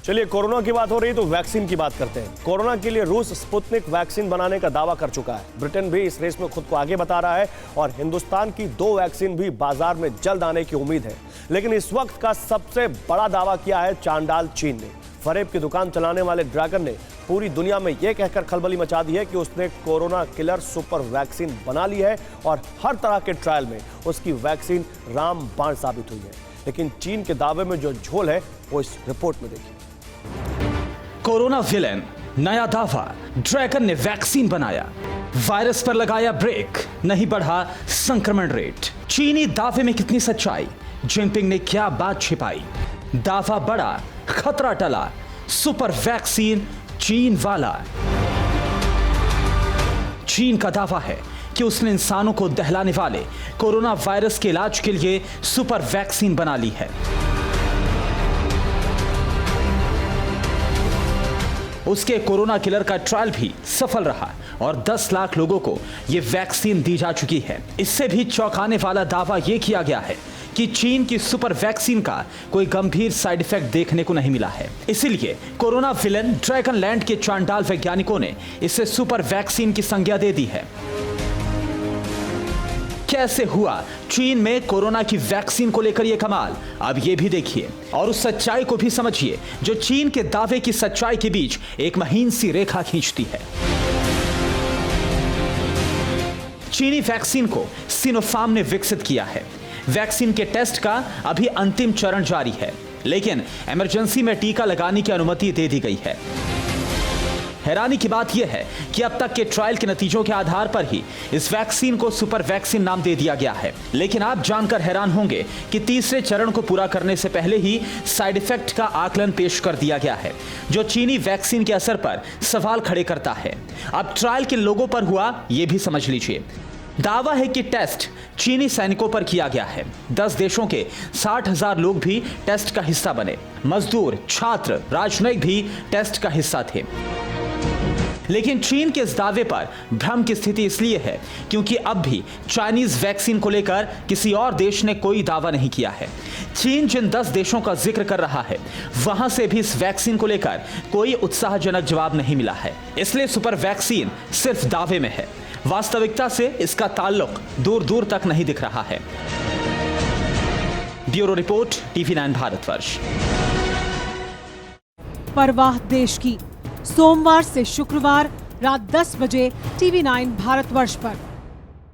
चलिए, कोरोना की बात हो रही तो वैक्सीन की बात करते हैं। कोरोना के लिए रूस स्पुतनिक वैक्सीन बनाने का दावा कर चुका है। ब्रिटेन भी इस रेस में खुद को आगे बता रहा है और हिंदुस्तान की 2 वैक्सीन भी बाजार में जल्द आने की उम्मीद है। लेकिन इस वक्त का सबसे बड़ा दावा किया है चांडाल चीन ने। फरेब की दुकान चलाने वाले ड्रैगन ने पूरी दुनिया में यह कहकर खलबली मचा दी है कि उसने कोरोना किलर सुपर वैक्सीन बना ली है और हर तरह के ट्रायल में उसकी वैक्सीन रामबाण साबित हुई है। लेकिन चीन के दावे में जो झोल है वो इस रिपोर्ट में देखिए। कोरोना विलेन, नया दावा, ड्रैगन ने वैक्सीन बनाया, वायरस पर लगाया ब्रेक, नहीं बढ़ा संक्रमण रेट। चीनी दावे में कितनी सच्चाई, जिनपिंग ने क्या बात छिपाई, दावा बड़ा, खतरा टला, सुपर वैक्सीन चीन वाला। चीन का दावा है कि उसने इंसानों को दहलाने वाले कोरोना वायरस के इलाज के लिए सुपर वैक्सीन बना ली है। उसके कोरोना किलर का ट्रायल भी सफल रहा और 10 लाख लोगों को यह वैक्सीन दी जा चुकी है। इससे भी चौंकाने वाला दावा यह किया गया है कि चीन की सुपर वैक्सीन का कोई गंभीर साइड इफेक्ट देखने को नहीं मिला है। इसीलिए कोरोना विलेन ड्रैगन लैंड के चांडाल वैज्ञानिकों ने इसे सुपर वैक्सीन की संज्ञा दे दी है। कैसे हुआ चीन में कोरोना की वैक्सीन को लेकर यह कमाल, अब यह भी देखिए और उस सच्चाई को भी समझिए जो चीन के दावे की सच्चाई के बीच एक महीन सी रेखा खींचती है। चीनी वैक्सीन को सिनोफार्म ने विकसित किया है। वैक्सीन के टेस्ट का अभी अंतिम चरण जारी है, लेकिन इमरजेंसी में टीका लगाने की अनुमति दे दी गई है। हैरानी की बात यह है कि अब तक के ट्रायल के नतीजों के आधार पर ही इस वैक्सीन को सुपर वैक्सीन नाम दे दिया गया है। लेकिन आप जानकर हैरान होंगे कि तीसरे चरण को पूरा करने से पहले ही साइड इफेक्ट का आकलन पेश कर दिया गया है, जो चीनी वैक्सीन के असर पर सवाल खड़े करता है। अब ट्रायल किन लोगों पर हुआ यह भी समझ लीजिए। दावा है कि टेस्ट चीनी सैनिकों पर किया गया है। 10 देशों के 60,000 लोग भी टेस्ट का हिस्सा बने। मजदूर, छात्र, राजनयिक भी टेस्ट का हिस्सा थे। लेकिन चीन के इस दावे पर भ्रम की स्थिति इसलिए है क्योंकि अब भी चाइनीज वैक्सीन को लेकर किसी और देश ने कोई दावा नहीं किया है। चीन जिन 10 देशों का जिक्र कर रहा है, वहां से भी इस वैक्सीन को लेकर कोई उत्साहजनक जवाब नहीं मिला है। इसलिए सुपर वैक्सीन सिर्फ दावे में है, वास्तविकता से इसका ताल्लुक दूर दूर तक नहीं दिख रहा है। Bureau report, TV9 Bharatvarsh. परवाह देश की, सोमवार से शुक्रवार रात 10 बजे TV9 भारतवर्ष पर।